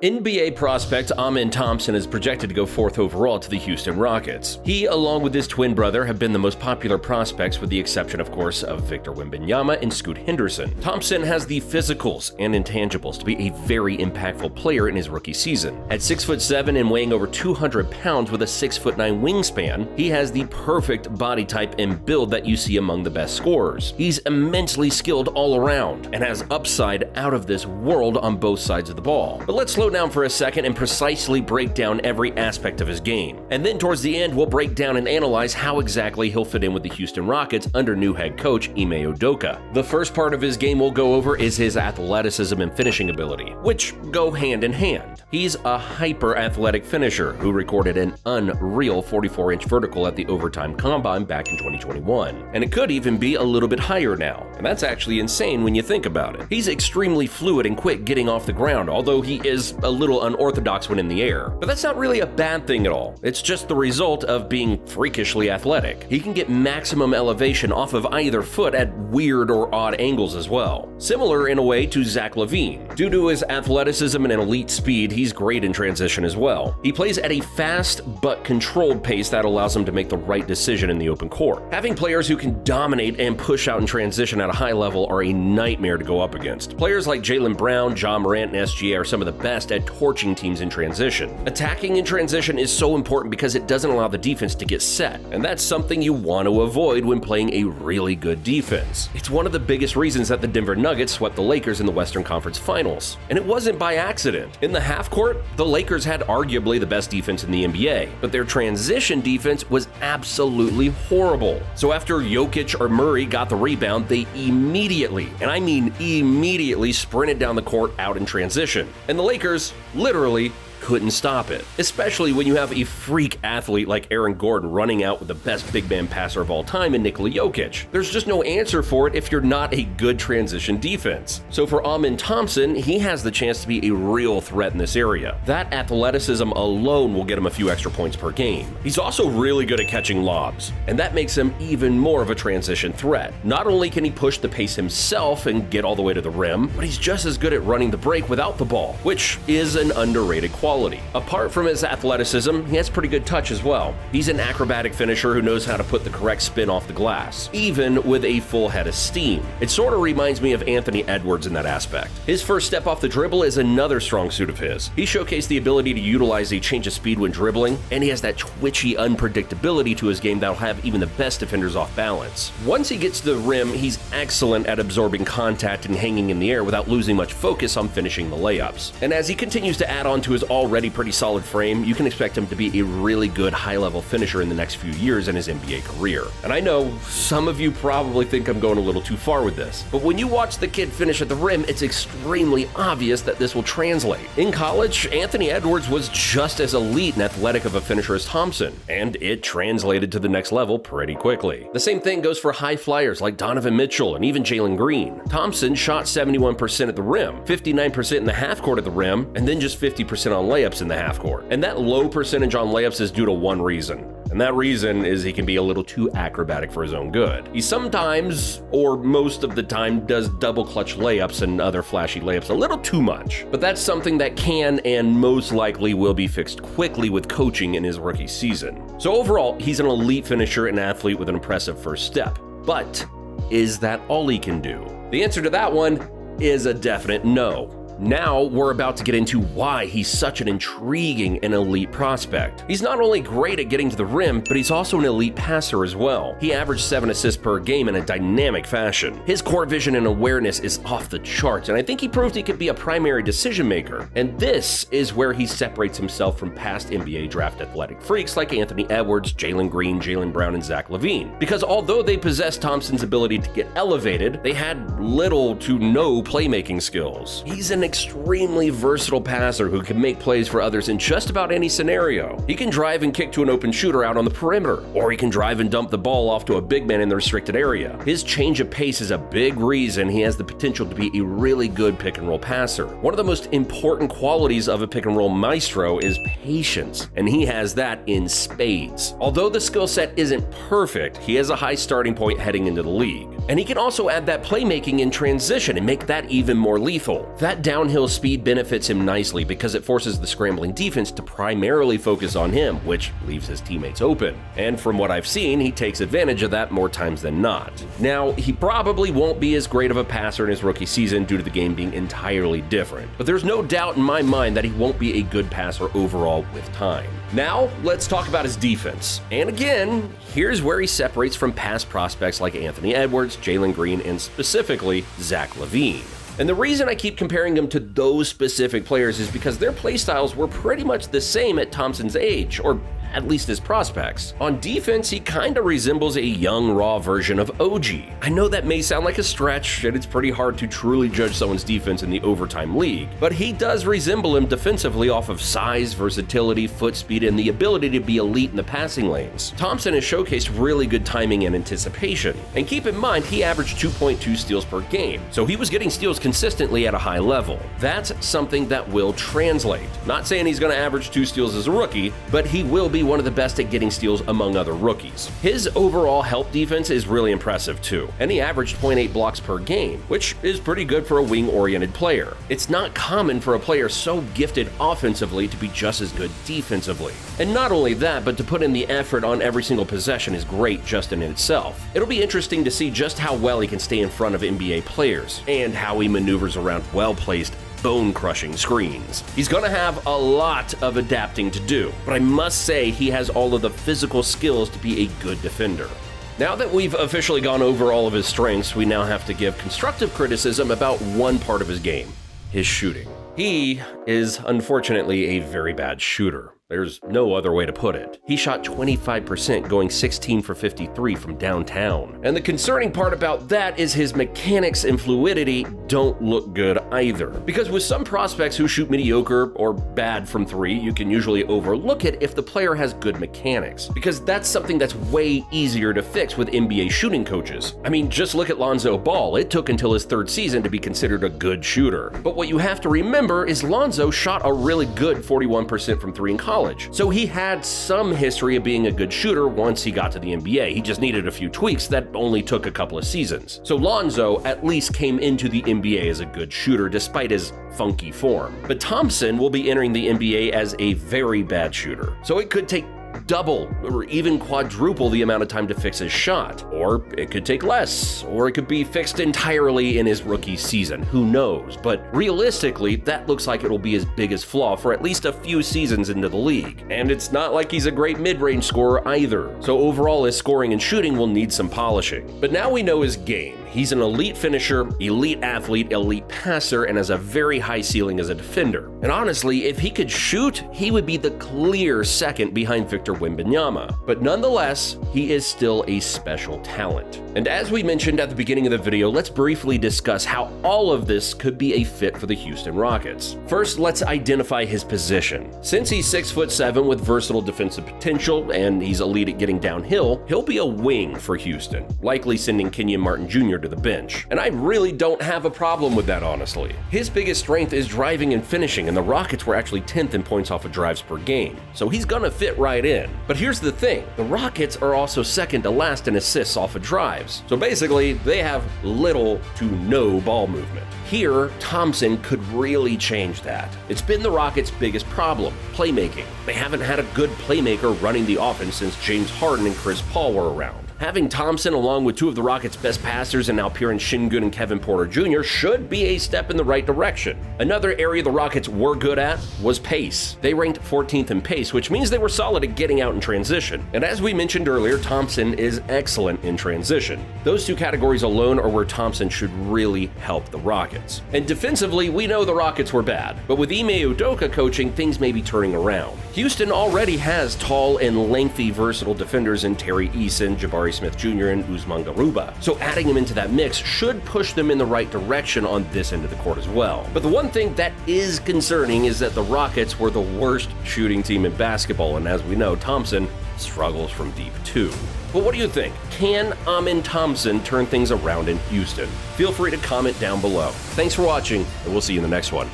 NBA prospect Amin Thompson is projected to go 4th overall to the Houston Rockets. He, along with his twin brother, have been the most popular prospects with the exception, of course, of Victor Wembanyama and Scoot Henderson. Thompson has the physicals and intangibles to be a very impactful player in his rookie season. At 6'7" and weighing over 200 pounds with a 6'9" wingspan, he has the perfect body type and build that you see among the best scorers. He's immensely skilled all around and has upside out of this world on both sides of the ball. But let's slow down for a second and precisely break down every aspect of his game. And then towards the end, we'll break down and analyze how exactly he'll fit in with the Houston Rockets under new head coach Ime Udoka. The first part of his game we'll go over is his athleticism and finishing ability, which go hand in hand. He's a hyper-athletic finisher who recorded an unreal 44-inch vertical at the Overtime Combine back in 2021. And it could even be a little bit higher now. And that's actually insane when you think about it. He's extremely fluid and quick getting off the ground, although he is a little unorthodox when in the air. But that's not really a bad thing at all. It's just the result of being freakishly athletic. He can get maximum elevation off of either foot at weird or odd angles as well. Similar in a way to Zach LaVine. Due to his athleticism and elite speed, he's great in transition as well. He plays at a fast but controlled pace that allows him to make the right decision in the open court. Having players who can dominate and push out in transition at a high level are a nightmare to go up against. Players like Jaylen Brown, Ja Morant, and SGA are some of the best at torching teams in transition. Attacking in transition is so important because it doesn't allow the defense to get set, and that's something you want to avoid when playing a really good defense. It's one of the biggest reasons that the Denver Nuggets swept the Lakers in the Western Conference Finals, and it wasn't by accident. In the half court, the Lakers had arguably the best defense in the NBA, but their transition defense was absolutely horrible. So after Jokic or Murray got the rebound, they immediately, and I mean immediately, sprinted down the court out in transition. And the Lakers literally couldn't stop it, especially when you have a freak athlete like Aaron Gordon running out with the best big man passer of all time in Nikola Jokic. There's just no answer for it if you're not a good transition defense. So for Amin Thompson, he has the chance to be a real threat in this area. That athleticism alone will get him a few extra points per game. He's also really good at catching lobs, and that makes him even more of a transition threat. Not only can he push the pace himself and get all the way to the rim, but he's just as good at running the break without the ball, which is an underrated quality. Apart from his athleticism, he has pretty good touch as well. He's an acrobatic finisher who knows how to put the correct spin off the glass, even with a full head of steam. It sort of reminds me of Anthony Edwards in that aspect. His first step off the dribble is another strong suit of his. He showcased the ability to utilize a change of speed when dribbling, and he has that twitchy unpredictability to his game that'll have even the best defenders off balance. Once he gets to the rim, he's excellent at absorbing contact and hanging in the air without losing much focus on finishing the layups. And as he continues to add on to his already pretty solid frame, you can expect him to be a really good high-level finisher in the next few years in his NBA career. And I know some of you probably think I'm going a little too far with this, but when you watch the kid finish at the rim, it's extremely obvious that this will translate. In college, Anthony Edwards was just as elite and athletic of a finisher as Thompson, and it translated to the next level pretty quickly. The same thing goes for high flyers like Donovan Mitchell and even Jalen Green. Thompson shot 71% at the rim, 59% in the half court at the rim, and then just 50% on layups in the half court. And that low percentage on layups is due to one reason. And that reason is he can be a little too acrobatic for his own good. He sometimes, or most of the time, does double clutch layups and other flashy layups a little too much. But that's something that can and most likely will be fixed quickly with coaching in his rookie season. So overall, he's an elite finisher and athlete with an impressive first step. But is that all he can do? The answer to that one is a definite no. Now we're about to get into why he's such an intriguing and elite prospect. He's not only great at getting to the rim, but he's also an elite passer as well. He averaged 7 assists per game in a dynamic fashion. His court vision and awareness is off the charts, and I think he proved he could be a primary decision maker. And this is where he separates himself from past NBA draft athletic freaks like Anthony Edwards, Jalen Green, Jaylen Brown, and Zach LaVine. Because although they possessed Thompson's ability to get elevated, they had little to no playmaking skills. He's an extremely versatile passer who can make plays for others in just about any scenario. He can drive and kick to an open shooter out on the perimeter, or he can drive and dump the ball off to a big man in the restricted area. His change of pace is a big reason he has the potential to be a really good pick and roll passer. One of the most important qualities of a pick and roll maestro is patience, and he has that in spades. Although the skill set isn't perfect, he has a high starting point heading into the league. And he can also add that playmaking in transition and make that even more lethal. That down downhill speed benefits him nicely because it forces the scrambling defense to primarily focus on him, which leaves his teammates open. And from what I've seen, he takes advantage of that more times than not. Now, he probably won't be as great of a passer in his rookie season due to the game being entirely different, but there's no doubt in my mind that he won't be a good passer overall with time. Now, let's talk about his defense. And again, here's where he separates from past prospects like Anthony Edwards, Jalen Green, and specifically Zach LaVine. And the reason I keep comparing him to those specific players is because their playstyles were pretty much the same at Thompson's age, or at least his prospects. On defense, he kinda resembles a young, raw version of OG. I know that may sound like a stretch, and it's pretty hard to truly judge someone's defense in the overtime league, but he does resemble him defensively off of size, versatility, foot speed, and the ability to be elite in the passing lanes. Thompson has showcased really good timing and anticipation. And keep in mind, he averaged 2.2 steals per game, so he was getting steals consistently at a high level. That's something that will translate. Not saying he's gonna average 2 steals as a rookie, but he will be one of the best at getting steals among other rookies. His overall help defense is really impressive too, and he averaged 0.8 blocks per game, which is pretty good for a wing-oriented player. It's not common for a player so gifted offensively to be just as good defensively. And not only that, but to put in the effort on every single possession is great just in itself. It'll be interesting to see just how well he can stay in front of NBA players, and how he maneuvers around well-placed bone-crushing screens. He's gonna have a lot of adapting to do, but I must say he has all of the physical skills to be a good defender. Now that we've officially gone over all of his strengths, we now have to give constructive criticism about one part of his game: his shooting. He is unfortunately a very bad shooter. There's no other way to put it. He shot 25%, going 16 for 53 from downtown. And the concerning part about that is his mechanics and fluidity don't look good either. Because with some prospects who shoot mediocre or bad from 3, you can usually overlook it if the player has good mechanics. Because that's something that's way easier to fix with NBA shooting coaches. I mean, just look at Lonzo Ball. It took until his 3rd season to be considered a good shooter. But what you have to remember is Lonzo shot a really good 41% from 3 in college. So he had some history of being a good shooter once he got to the NBA. He just needed a few tweaks that only took a couple of seasons. So Lonzo at least came into the NBA as a good shooter despite his funky form. But Thompson will be entering the NBA as a very bad shooter. So it could take double or even quadruple the amount of time to fix his shot. Or it could take less, or it could be fixed entirely in his rookie season. Who knows? But realistically, that looks like it'll be his biggest flaw for at least a few seasons into the league. And it's not like he's a great mid-range scorer either. So overall, his scoring and shooting will need some polishing. But now we know his game. He's an elite finisher, elite athlete, elite passer, and has a very high ceiling as a defender. And honestly, if he could shoot, he would be the clear second behind Victor Wembanyama. But nonetheless, he is still a special talent. And as we mentioned at the beginning of the video, let's briefly discuss how all of this could be a fit for the Houston Rockets. First, let's identify his position. Since he's 6'7" with versatile defensive potential and he's elite at getting downhill, he'll be a wing for Houston, likely sending Kenyon Martin Jr. to the bench. And I really don't have a problem with that, honestly. His biggest strength is driving and finishing, and the Rockets were actually 10th in points off of drives per game. So he's gonna fit right in. But here's the thing, the Rockets are also second to last in assists off of drives. So basically, they have little to no ball movement. Here, Thompson could really change that. It's been the Rockets' biggest problem, playmaking. They haven't had a good playmaker running the offense since James Harden and Chris Paul were around. Having Thompson along with 2 of the Rockets' best passers in Alperen Şengün and Kevin Porter Jr. should be a step in the right direction. Another area the Rockets were good at was pace. They ranked 14th in pace, which means they were solid at getting out in transition. And as we mentioned earlier, Thompson is excellent in transition. Those 2 categories alone are where Thompson should really help the Rockets. And defensively, we know the Rockets were bad, but with Ime Udoka coaching, things may be turning around. Houston already has tall and lengthy versatile defenders in Terry Eason, Jabari Smith Jr., and Usman Garuba. So adding him into that mix should push them in the right direction on this end of the court as well. But the one thing that is concerning is that the Rockets were the worst shooting team in basketball, and as we know, Thompson struggles from deep too. But what do you think? Can Amin Thompson turn things around in Houston? Feel free to comment down below. Thanks for watching, and we'll see you in the next one.